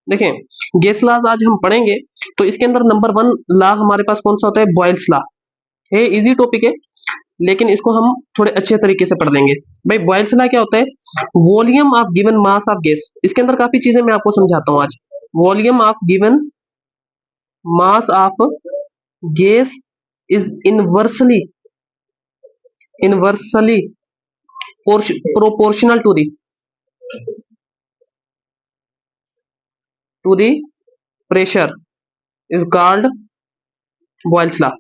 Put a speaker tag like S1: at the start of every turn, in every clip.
S1: देखें gas laws आज हम पढ़ेंगे, तो इसके अंदर नंबर 1 लॉ हमारे पास कौन सा होता है? Boyle's law. ये इजी टॉपिक है, लेकिन इसको हम थोड़े अच्छे तरीके से पढ़ लेंगे। भाई बॉयल्स लॉ क्या होता है? Volume of given mass of gas. इसके अंदर काफी चीजें मैं आपको समझाता हूँ आज। Volume of given mass of gas is inversely proportional to the pressure is called Boyle's law.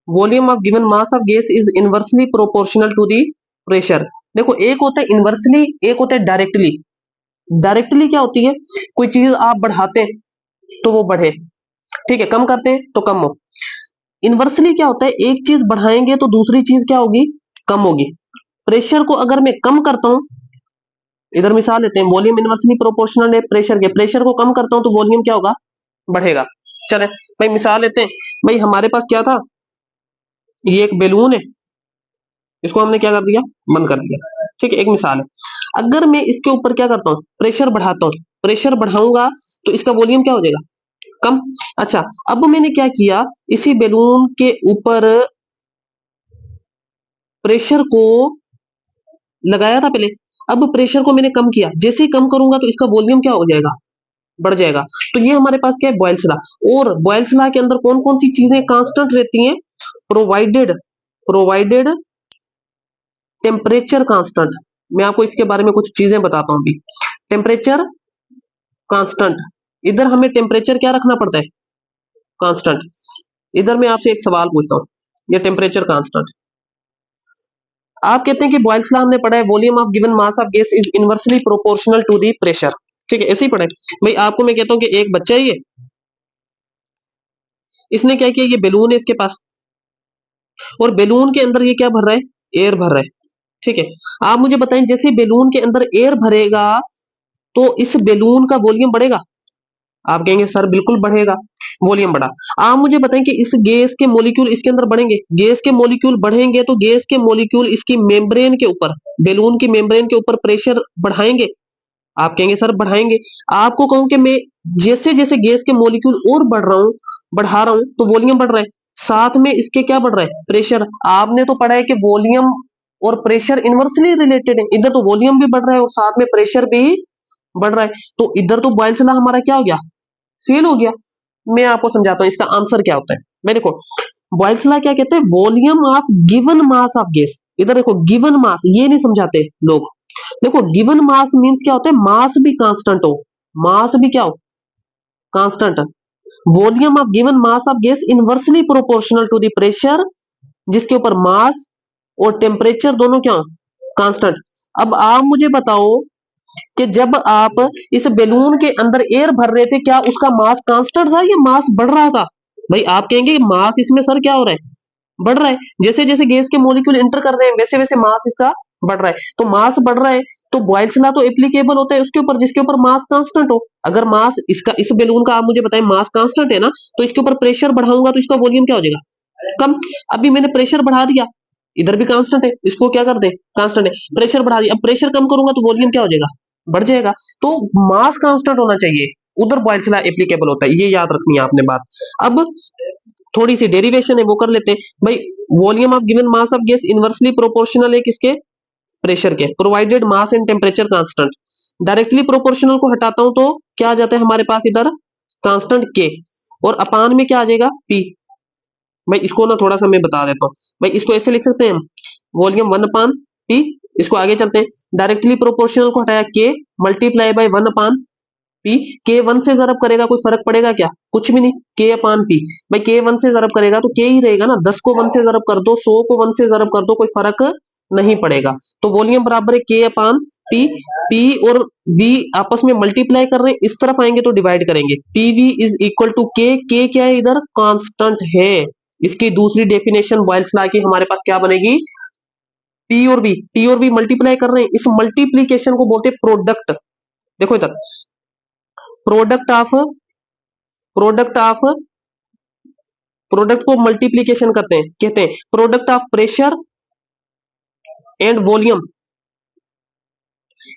S1: Volume of given mass of gas is inversely proportional to the pressure. देखो एक होता है इनवर्सली, एक होता है डायरेक्टली। डायरेक्टली क्या होती है? कोई चीज आप बढ़ाते हैं तो वो बढ़े, ठीक है, कम करते हैं तो कम हो। इनवर्सली क्या होता है? एक चीज बढ़ाएंगे तो दूसरी चीज क्या होगी? कम होगी। प्रेशर को अगर मैं कम करता हूं, इधर मिसाल लेते हैं, वॉल्यूम इनवर्सली प्रोपोर्शनल है प्रेशर के, प्रेशर को कम करता हूं तो वॉल्यूम क्या होगा? बढ़ेगा। चले भाई मिसाल लेते हैं, भाई हमारे पास क्या था? ये एक बैलून है, इसको हमने क्या कर दिया? बंद कर दिया, ठीक है, एक मिसाल है। अगर मैं इसके ऊपर क्या करता हूँ? प्रेशर बढ़ाता हूँ, प्रेशर बढ़ाऊंगा तो इसका वॉल्यूम क्या हो जाएगा? कम। अच्छा, अब मैंने क्या किया? इसी बैलून के ऊपर प्रेशर को लगाया था पहले, अब प्रेशर को मैंने कम किया, जैसे ही कम करूंगा तो इसका वॉल्यूम क्या हो जाएगा? बढ़ जाएगा। तो ये हमारे पास क्या है? Boyle's law. और बॉयल्स लॉ के अंदर कौन कौन सी चीजें कांस्टेंट रहती हैं? Provided temperature constant. मैं आपको इसके बारे में कुछ चीजें बताता हूं अभी। टेम्परेचर कांस्टेंट, इधर हमें टेम्परेचर क्या रखना पड़ता है? कांस्टेंट। इधर मैं आपसे एक सवाल पूछता हूँ, ये टेम्परेचर कांस्टेंट। आप कहते हैं कि बॉयल्स लॉ हमने पढ़ा है, volume of given mass of gas is inversely proportional to the pressure, ठीक है, ऐसे ही पढ़े। भाई आपको मैं कहता हूँ कि एक बच्चा है, ये इसने क्या किया? ये बैलून है इसके पास, और बैलून के अंदर ये क्या भर रहा है? एयर भर रहा है, ठीक है। आप मुझे बताएं, जैसे बैलून के अंदर एयर भरेगा तो इस बैलून का वॉल्यूम बढ़ेगा? आप कहेंगे सर बिल्कुल बढ़ेगा, वॉल्यूम बढ़ा। आप मुझे बताएं कि इस गैस के मॉलिक्यूल इसके अंदर बढ़ेंगे? गैस के मॉलिक्यूल बढ़ेंगे तो गैस के मॉलिक्यूल इसकी मेम्ब्रेन के ऊपर, बैलून की मेम्ब्रेन के ऊपर प्रेशर बढ़ाएंगे? आप कहेंगे सर बढ़ाएंगे। आपको कहूं कि मैं जैसे जैसे गैस के मॉलिक्यूल और बढ़ा रहा हूं तो वॉल्यूम बढ़ रहा है, साथ में इसके क्या बढ़ रहा है? प्रेशर। आपने तो पढ़ा है कि वॉल्यूम और प्रेशर इनवर्सली रिलेटेड है, इधर तो वॉल्यूम भी बढ़ रहा है और साथ में प्रेशर भी बढ़ रहा है, तो इधर तो बॉयल्स लॉ हमारा क्या हो गया? फेल हो गया। मैं आपको समझाता हूँ इसका आंसर क्या होता है। मैं देखो, बॉयल्स लॉ क्या कहते हैं? Volume of given mass of gas. इधर देखो गिवन मास, ये नहीं समझाते लोग। देखो गिवन मास मींस क्या होता है? मास भी कांस्टेंट हो, मास भी क्या हो? Constant. Volume of given mass of gas inversely proportional to the pressure, जिसके ऊपर मास और टेम्परेचर दोनों क्या हो? कांस्टेंट। अब आप मुझे बताओ कि जब आप इस बैलून के अंदर एयर भर रहे थे, क्या उसका मास कांस्टेंट था या मास बढ़ रहा था? भाई आप कहेंगे मास इसमें सर क्या हो रहा है? बढ़ रहा है। जैसे जैसे गैस के मॉलिक्यूल एंटर कर रहे हैं वैसे वैसे मास इसका बढ़ रहा है, तो मास बढ़ रहा है तो बॉयल्स लॉ तो एप्लीकेबल होता है उसके ऊपर जिसके ऊपर मास कांस्टेंट हो। अगर मास इसका, इस बैलून का आप मुझे बताएं मास कांस्टेंट है ना, तो इसके ऊपर प्रेशर बढ़ाऊंगा तो इसका वॉल्यूम क्या हो जाएगा? कम। अभी मैंने प्रेशर बढ़ा दिया, इधर भी कांस्टेंट है, इसको क्या कर दे? कांस्टेंट है, प्रेशर बढ़ा दिया, अब प्रेशर कम करूंगा तो वॉल्यूम क्या हो जाएगा? बढ़ जाएगा। तो मास कांस्टेंट होना चाहिए, उधर बॉयल्स लॉ एप्लीकेबल होता है, ये याद रखनी है आपने बात। अब थोड़ी सी डेरिवेशन है वो कर लेते हैं। भाई volume of given mass of gas inversely proportional है किसके? प्रेशर के, provided mass and temperature constant. Directly proportional को हटाता हूं तो क्या आ जाता है हमारे पास? इधर कांस्टेंट के, और अपान में क्या आ जाएगा? पी। भाई इसको ना थोड़ा सा मैं बता देता हूँ। भाई इसको ऐसे लिख सकते हैं हम, वॉल्यूम 1/p। इसको आगे चलते हैं, डायरेक्टली प्रोपोर्शनल को हटाया के मल्टीप्लाई बाय 1/p। के 1 से जरब करेगा, कोई फर्क पड़ेगा क्या? कुछ भी नहीं, के अपान पी। भाई के 1 से जरब करेगा तो के ही रहेगा ना, 10 को 1 से जरब कर दो, 100 को 1 से जरब कर दो, कोई फर्क नहीं पड़ेगा। तो वॉल्यूम बराबर है के अपान पी। पी और वी आपस में मल्टीप्लाई कर रहे हैं, इस तरफ आएंगे तो डिवाइड करेंगे, पीवी इज इक्वल टू के क्या है? इधर कांस्टेंट है। इसकी दूसरी डेफिनेशन बॉयल्स लॉ की हमारे पास क्या बनेगी? पी और वी मल्टीप्लाई कर रहे हैं, इस मल्टीप्लीकेशन को बोलते हैं प्रोडक्ट। देखो इधर, product of product of product को मल्टीप्लीकेशन करते हैं, कहते हैं product of pressure and volume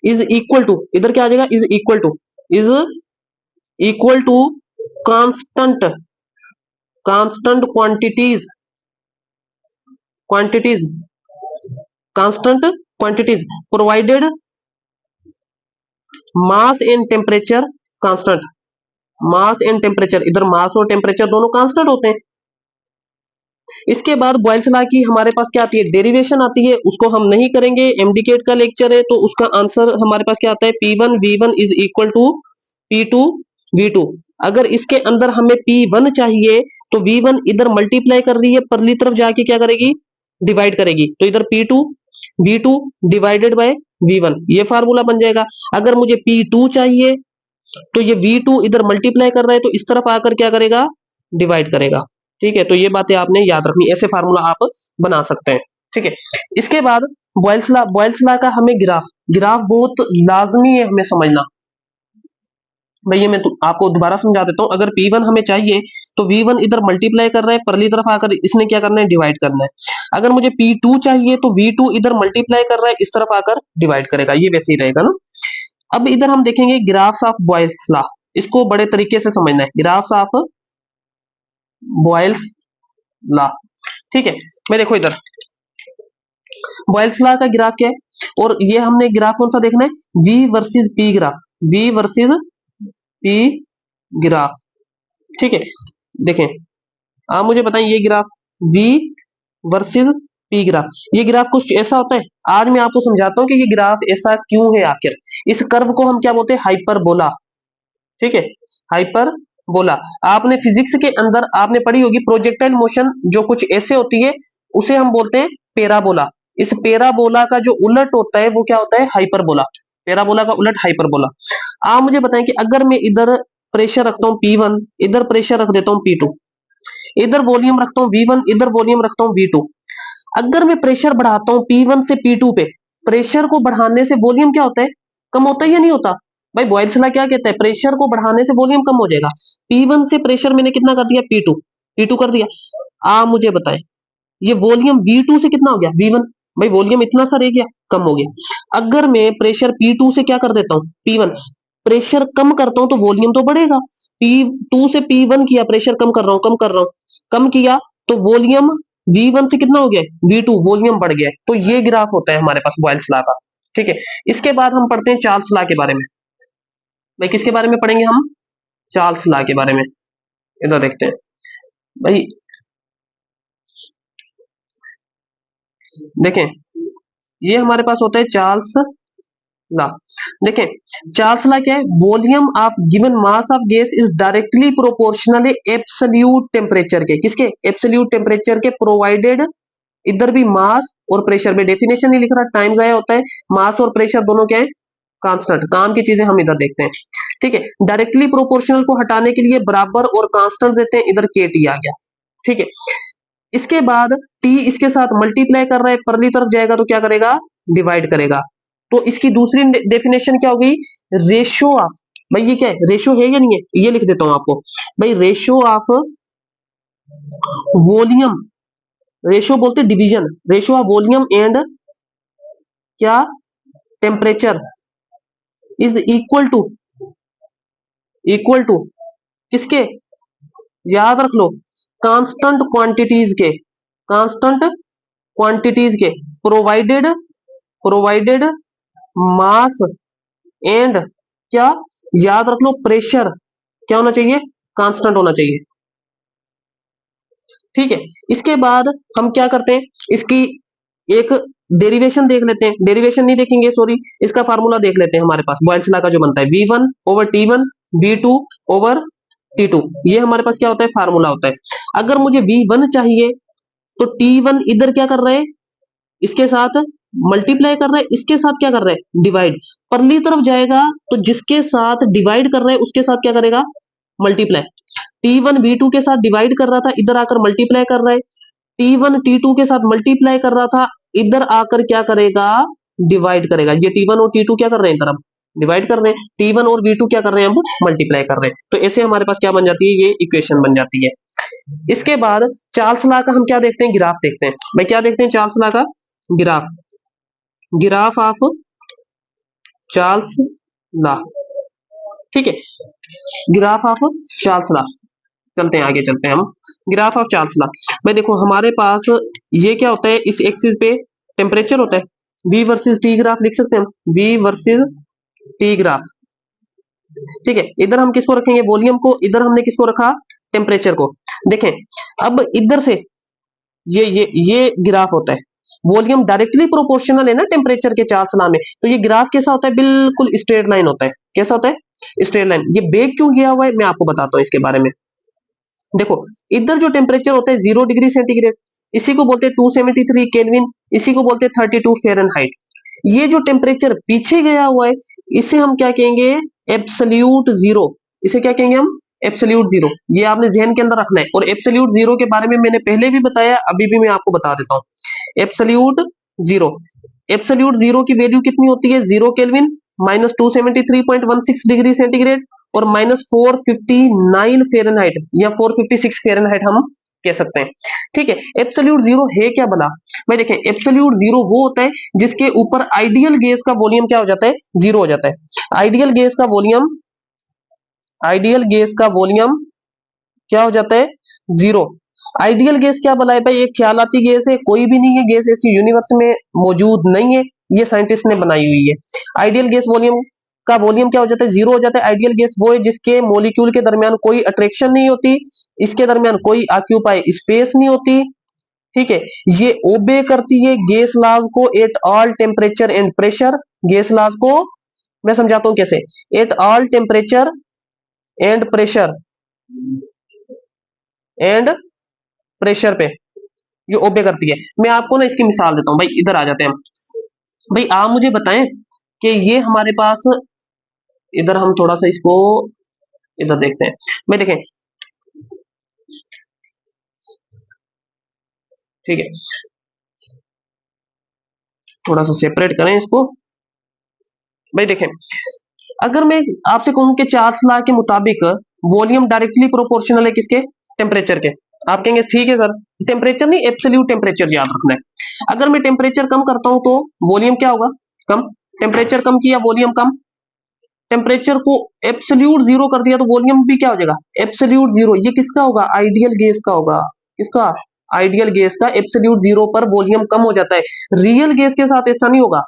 S1: is equal to, इधर क्या आ जाएगा? Is equal to, is equal to constant constant quantities quantities constant quantities provided mass and temperature constant. Mass and temperature, इधर मास और टेम्परेचर दोनों कांस्टेंट होते हैं। इसके बाद बॉयल्स लॉ की हमारे पास क्या आती है, डेरिवेशन आती है, उसको हम नहीं करेंगे, एमडीकेट का लेक्चर है, तो उसका आंसर हमारे पास क्या आता है, P1 V1 is equal to P2 V2। अगर इसके अंदर हमें P1 चाहिए तो V1 इधर मल्टीप्लाई कर रही है, परली तरफ जाके क्या करेगी, डिवाइड करेगी, तो इधर P2 V2 divided by V1, ये फार्मूला बन जाएगा। अगर मुझे P2 चाहिए तो ये V2 इधर मल्टीप्लाई कर रहा है, तो इस तरफ आकर क्या करेगा, डिवाइड करेगा। ठीक है, तो ये बातें आपने याद रखनी, ऐसे फार्मूला आप बना सकते हैं। ठीक है, इसके बाद बॉयल्स लॉ का हमें ग्राफ ग्राफ बहुत लाजमी है हमें समझना। भैया मैं आपको दोबारा समझा देता हूँ। अगर P1 हमें चाहिए तो V1 इधर मल्टीप्लाई कर रहा है, परली तरफ आकर इसने क्या करना है, डिवाइड करना है। अगर मुझे P2 चाहिए तो V2 इधर मल्टीप्लाई कर रहा है, इस तरफ आकर डिवाइड करेगा, ये वैसे ही रहेगा ना। अब इधर हम देखेंगे ग्राफ्स ऑफ बॉयल्स लॉ, इसको बड़े तरीके से समझना है, ग्राफ्स ऑफ बॉयल्स लॉ। ठीक है, मैं देखो इधर बॉयल्स लॉ का ग्राफ क्या है, और ये हमने ग्राफ कौन सा देखना है, V versus P graph, V versus P graph. ठीक है, देखें आप मुझे बताएं, ये graph V versus P graph, ये ग्राफ कुछ ऐसा होता है। आज मैं आपको समझाता हूँ कि ये ग्राफ ऐसा क्यों है आखिर। इस कर्व को हम क्या बोलते हैं, हाइपरबोला। ठीक है, हाइपरबोला। आपने फिजिक्स के अंदर आपने पढ़ी होगी, प्रोजेक्टाइल मोशन जो कुछ ऐसे होती है उसे हम बोलते हैं पैराबोला। इस पैराबोला का जो उलट होता है वो क्या होता है, हाइपरबोला। पैराबोला का उलट हाइपरबोला। आप मुझे बताएं कि अगर मैं इधर प्रेशर रखता हूँ P1, इधर प्रेशर रख देता हूँ P2, इधर वॉल्यूम रखता हूँ V1, इधर वॉल्यूम रखता हूँ V2, अगर मैं प्रेशर बढ़ाता हूँ P1 से P2 पे, प्रेशर को बढ़ाने से वॉल्यूम क्या होता है, कम होता है या नहीं होता। भाई बॉयल्स लॉ क्या कहता है, प्रेशर को बढ़ाने से वॉल्यूम कम हो जाएगा। P1 से प्रेशर मैंने कितना कर दिया, P2 कर दिया। आप मुझे बताएं ये वॉल्यूम V2 से कितना हो गया, V1। भाई वॉल्यूम इतना सा रह गया, कम हो गया। अगर मैं प्रेशर P2 से क्या कर देता हूँ, P1, प्रेशर कम करता हूं तो वॉल्यूम तो बढ़ेगा। P2 से P1 किया, प्रेशर कम कर रहा हूं, कम किया तो वॉल्यूम V1 से कितना हो गया, V2, वॉल्यूम बढ़ गया। तो ये ग्राफ होता है हमारे पास बॉयल्स लॉ का। ठीक है, इसके बाद हम पढ़ते हैं चार्ल्स लॉ के बारे में। भाई किसके बारे में पढ़ेंगे हम, चार्ल्स लॉ के बारे में। इधर देखते हैं भाई, देखें ये हमारे पास होता है चार्ल्स लॉ। देखें चार्ल्स लॉ क्या है, volume of given mass of gas is directly proportional absolute temperature के, किसके, एब्सोल्यूट टेम्परेचर के, प्रोवाइडेड, इधर भी मास और प्रेशर में डेफिनेशन नहीं लिख रहा, टाइम गया होता है, मास और प्रेशर दोनों क्या है, कांस्टेंट। काम की चीजें हम इधर देखते हैं। ठीक है, डायरेक्टली प्रोपोर्शनल को हटाने के लिए बराबर और कांस्टेंट देते हैं, इधर के टी आ गया। ठीक है, इसके बाद टी इसके साथ मल्टीप्लाई कर रहा है, परली तरफ जाएगा तो क्या करेगा, डिवाइड करेगा। तो इसकी दूसरी डेफिनेशन क्या हो गई, रेशियो ऑफ, भाई ये क्या है, रेशियो है या नहीं है, ये लिख देता हूं आपको। भाई रेशियो ऑफ वॉल्यूम, रेशियो बोलते division, ratio of volume and क्या, टेम्परेचर इज इक्वल टू किसके, याद रख लो, कांस्टेंट क्वांटिटीज के, कांस्टेंट क्वांटिटीज के, प्रोवाइडेड प्रोवाइडेड मास एंड क्या, याद रख लो, प्रेशर क्या होना चाहिए, कांस्टेंट होना चाहिए। ठीक है, इसके बाद हम क्या करते हैं, इसकी एक डेरिवेशन देख लेते हैं, डेरिवेशन नहीं देखेंगे सॉरी, इसका फार्मूला देख लेते हैं। हमारे पास बॉयल्स लॉ का जो बनता है V1 over T1, V2 over T2, ये हमारे पास क्या होता है, फार्मूला होता है। अगर मुझे V1 चाहिए तो T1 इधर क्या कर रहा है, इसके साथ मल्टीप्लाई कर रहा है, इसके साथ क्या कर रहा है, डिवाइड, परली तरफ जाएगा तो जिसके साथ डिवाइड कर रहा है उसके साथ क्या करेगा, मल्टीप्लाई। T1 V2 के साथ डिवाइड कर रहा था, इधर आकर मल्टीप्लाई कर रहा है, T1 T2 के साथ मल्टीप्लाई कर रहा था, इधर आकर क्या करेगा, डिवाइड करेगा। ये T1 और T2 क्या कर रहे हैं, इधर अब डिवाइड कर रहे हैं, T1 और V2 क्या कर रहे हैं, अब मल्टीप्लाई कर रहे हैं। तो ऐसे हमारे पास क्या बन जाती है, ये इक्वेशन बन जाती है। इसके बाद चार्ल्स लॉ का हम क्या देखते हैं, ग्राफ देखते हैं। भाई क्या देखते हैं, चार्ल्स लॉ का graph, graph of Charles law. ठीक है, ग्राफ ऑफ चार्ल्स लॉ। चलते हैं आगे, चलते हैं हम ग्राफ ऑफ चार्ल्स लॉ। भाई देखो हमारे पास ये क्या होता है, इस एक्सिस पे टेम्परेचर होता है, V वर्सेस T ग्राफ लिख सकते हैं हम, V वर्सेस T ग्राफ। ठीक है, इधर हम किसको रखेंगे, वॉल्यूम को, इधर हमने किसको रखा, टेम्परेचर को। देखें अब इधर से ये ग्राफ होता है, वॉल्यूम डायरेक्टली प्रोपोर्शनल है ना टेम्परेचर के चार्ल्स लॉ में, तो ये ग्राफ कैसा होता है, बिल्कुल स्ट्रेट लाइन होता है। कैसा होता है, स्ट्रेट लाइन। ये बेग क्यों किया हुआ है मैं आपको बताता हूँ इसके बारे में। देखो इधर जो टेम्परेचर होता है 0 डिग्री सेंटीग्रेड, इसी को बोलते हैं 273 केल्विन, इसी को बोलते हैं 32 फ़ारेनहाइट। ये जो टेम्परेचर पीछे गया हुआ है इसे हम क्या कहेंगे, एब्सोल्यूट जीरो। इसे क्या कहेंगे हम, एब्सोल्यूट जीरो। ये आपने ज़हन के अंदर रखना है। और एब्सोल्यूट जीरो के बारे में मैंने पहले भी बताया, अभी भी मैं आपको बता देता हूँ। एब्सोल्यूट जीरो, एब्सोल्यूट जीरो की वैल्यू कितनी होती है, 0 केल्विन, -273.16 डिग्री सेंटीग्रेड और -459 फ़ारेनहाइट या 456 फ़ारेनहाइट हम कह सकते हैं। ठीक है, एब्सोल्यूट जीरो है क्या भला। भाई देखें एब्सोल्यूट जीरो वो होता है जिसके ऊपर आइडियल गैस का वॉल्यूम क्या हो जाता है, जीरो हो जाता है। आइडियल गैस का वॉल्यूम, आइडियल गैस का वॉल्यूम क्या हो जाता है, जीरो। आइडियल गैस क्या भला है भाई, एक ख्यालाती गैस है, कोई भी नहीं है गैस ऐसी यूनिवर्स में मौजूद नहीं है, ये साइंटिस्ट ने बनाई हुई है। आइडियल गैस वॉल्यूम का वॉल्यूम क्या हो जाता है, जीरो हो जाता है। आइडियल गैस वो है जिसके मॉलिक्यूल के दरमियान कोई अट्रैक्शन नहीं होती, इसके दरमियान कोई ऑक्यूपाई स्पेस नहीं होती। ठीक है, ये ओबे करती है गैस लॉज को at all temperature and pressure. Gas laws को मैं समझाता हूं कैसे, at all temperature and pressure, and pressure पे जो ओबे करती है। मैं आपको ना इसकी मिसाल देता हूं भाई, इधर आ जाते हैं हम। भाई आप मुझे बताएं कि ये हमारे पास, इधर हम थोड़ा सा इसको इधर देखते हैं। भाई देखें, ठीक है, थोड़ा सा सेपरेट करें इसको। भाई देखें, अगर मैं आपसे कहूं कि चार्ल्स लॉ के मुताबिक वॉल्यूम डायरेक्टली प्रोपोर्शनल है किसके, टेम्परेचर के, आप कहेंगे ठीक है सर, टेम्परेचर नहीं एब्सोल्यूट टेम्परेचर याद रखना है। अगर मैं टेम्परेचर कम करता हूं तो वॉल्यूम क्या होगा, कम। टेम्परेचर कम किया वॉल्यूम कम, टेम्परेचर को एब्सोल्यूट जीरो कर दिया तो वॉल्यूम भी क्या हो जाएगा, एब्सोल्यूट जीरो। ये किसका होगा, आइडियल गैस का होगा। किसका, आइडियल गैस का। एब्सोल्यूट जीरो पर वॉल्यूम कम हो जाता है। रियल गैस के साथ ऐसा नहीं होगा।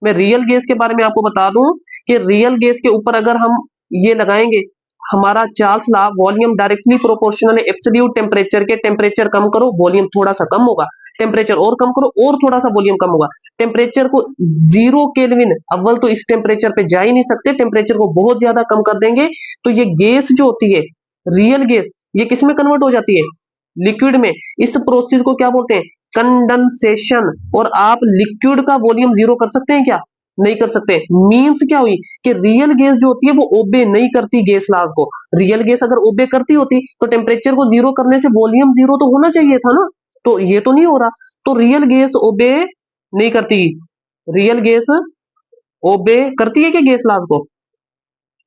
S1: मैं रियल गैस के बारे में आपको बता दूं कि रियल गैस के ऊपर अगर हम ये लगाएंगे हमारा Charles law, volume directly proportional है एब्सोल्यूट टेम्परेचर के, टेम्परेचर कम करो वॉल्यूम थोड़ा सा कम होगा, टेम्परेचर और कम करो और थोड़ा सा वॉल्यूम कम होगा। टेम्परेचर को 0 केल्विन, अव्वल तो इस टेम्परेचर पे जा ही नहीं सकते, टेम्परेचर को बहुत ज्यादा कम कर देंगे तो ये गैस जो होती है, रियल गैस, ये किस में कन्वर्ट हो जाती है, लिक्विड में। इस प्रोसेस को क्या बोलते हैं, कंडेंसेशन। और आप लिक्विड का वॉल्यूम जीरो कर सकते हैं क्या, नहीं कर सकते। मींस क्या हुई कि रियल गैस जो होती है वो ओबे नहीं करती गैस लॉज को। रियल गैस अगर ओबे करती होती तो टेम्परेचर को जीरो करने से वॉल्यूम जीरो तो होना चाहिए था ना, तो ये तो नहीं हो रहा। तो रियल गैस ओबे नहीं करती, रियल गैस ओबे करती है क्या गैस लॉज को,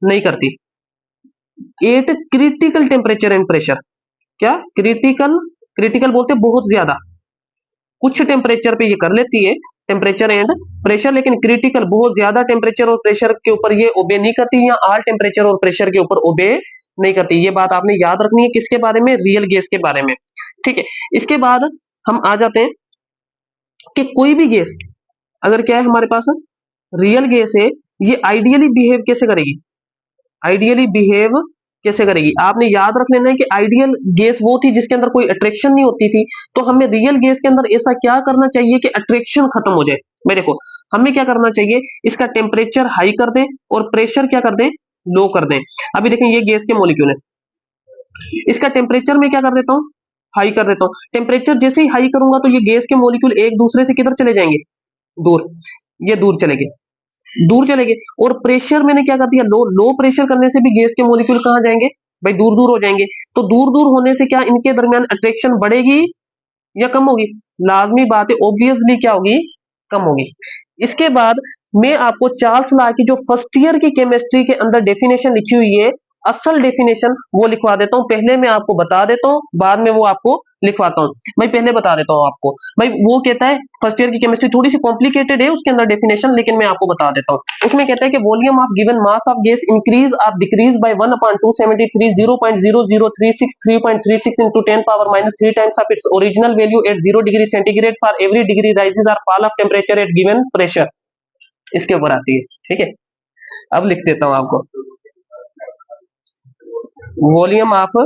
S1: नहीं करती। Eight critical temperature and pressure, क्या क्रिटिकल, क्रिटिकल बोलते बहुत ज्यादा, कुछ टेम्परेचर पे ये कर लेती है टेम्परेचर एंड प्रेशर, लेकिन क्रिटिकल बहुत ज्यादा टेम्परेचर और प्रेशर के ऊपर ये ओबे नहीं करती, या ऑल टेम्परेचर और प्रेशर के ऊपर ओबे नहीं करती। ये बात आपने याद रखनी है किसके बारे में, रियल गैस के बारे में। ठीक है, इसके बाद हम आ जाते हैं कि कोई भी गैस अगर क्या है हमारे पास, रियल गैस है, ये आइडियली बिहेव कैसे करेगी, आइडियली बिहेव कैसे करेगी। आपने याद रख लेना है कि आइडियल गैस वो थी जिसके अंदर कोई अट्रैक्शन नहीं होती थी, तो हमें रियल गैस के अंदर ऐसा क्या करना चाहिए कि अट्रैक्शन खत्म हो जाए। मैं देखो हमें क्या करना चाहिए, इसका टेम्परेचर हाई कर दें और प्रेशर क्या कर दें, लो कर दें। अभी देखें ये गैस के मॉलिक्यूल है, इसका टेम्परेचर में क्या कर देता हूँ, हाई कर देता हूँ। टेम्परेचर जैसे ही हाई करूंगा तो ये गैस के मॉलिक्यूल एक दूसरे से किधर चले जाएंगे, दूर, ये दूर चले गए, दूर चले गए। और प्रेशर मैंने क्या कर दिया, लो, लो प्रेशर करने से भी गैस के मॉलिक्यूल कहां जाएंगे भाई, दूर दूर हो जाएंगे। तो दूर दूर होने से क्या इनके दरमियान अट्रैक्शन बढ़ेगी या कम होगी, लाजमी बात है ऑब्वियसली क्या होगी, कम होगी। इसके बाद मैं आपको चार्ल्स लॉ की जो फर्स्ट ईयर की केमिस्ट्री के अंदर डेफिनेशन लिखी हुई है असल डेफिनेशन वो लिखवा देता हूँ। पहले मैं आपको बता देता हूँ, बाद में वो आपको लिखवाता हूँ। भाई पहले बता देता हूँ आपको। भाई वो कहता है फर्स्ट ईयर की केमिस्ट्री थोड़ी सी कॉम्प्लिकेटेड है उसके अंदर डेफिनेशन, लेकिन मैं आपको बता देता हूँ। उसमें कहता है कि volume of given mass of gas increase of decrease by 1/273 0.0036 3.36 into 10 power minus 3 times of its original value at 0 degree centigrade for every degree rises or fall of temperature at given pressure। इसके ऊपर आती है, ठीक है। अब लिख देता हूं आपको वॉल्यूम ऑफ,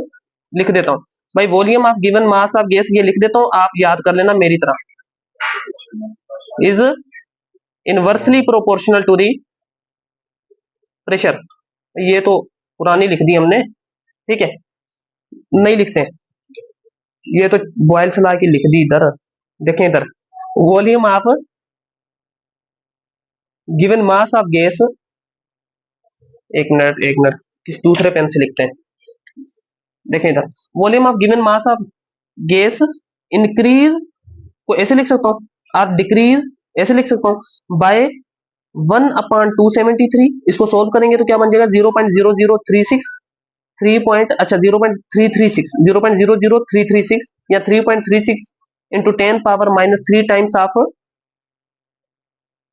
S1: लिख देता हूं भाई volume of given mass of gas, ये लिख देता हूं, आप याद कर लेना मेरी तरह। Is inversely proportional to the pressure. ये तो पुरानी लिख दी हमने, ठीक है, नहीं लिखते हैं, ये तो बॉयल्स लॉ की लिख दी इधर। देखें इधर, volume of given mass of gas, एक मिनट किस दूसरे पेन से लिखते हैं। देखें इधर, volume of given mass of gas increase को ऐसे लिख सकता हूँ, और डिक्रीज ऐसे लिख सकता हूँ बाय 1/273। इसको सोल्व करेंगे तो क्या बन जाएगा 0.0036 3 पॉइंट, अच्छा 0.336 0.00336 या 3.36 into 10 power minus 3 times of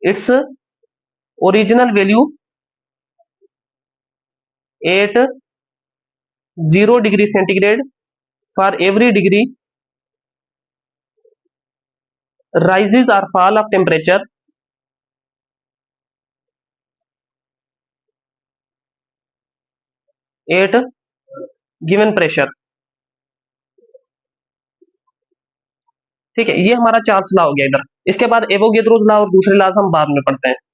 S1: its original value at 0 degree centigrade for every degree rises or fall of temperature at given pressure। ठीक है, ये हमारा चार्ल्स लॉ हो गया इधर। इसके बाद एवोगेड्रोस लॉ और दूसरे लॉ हम बाद में पढ़ते हैं।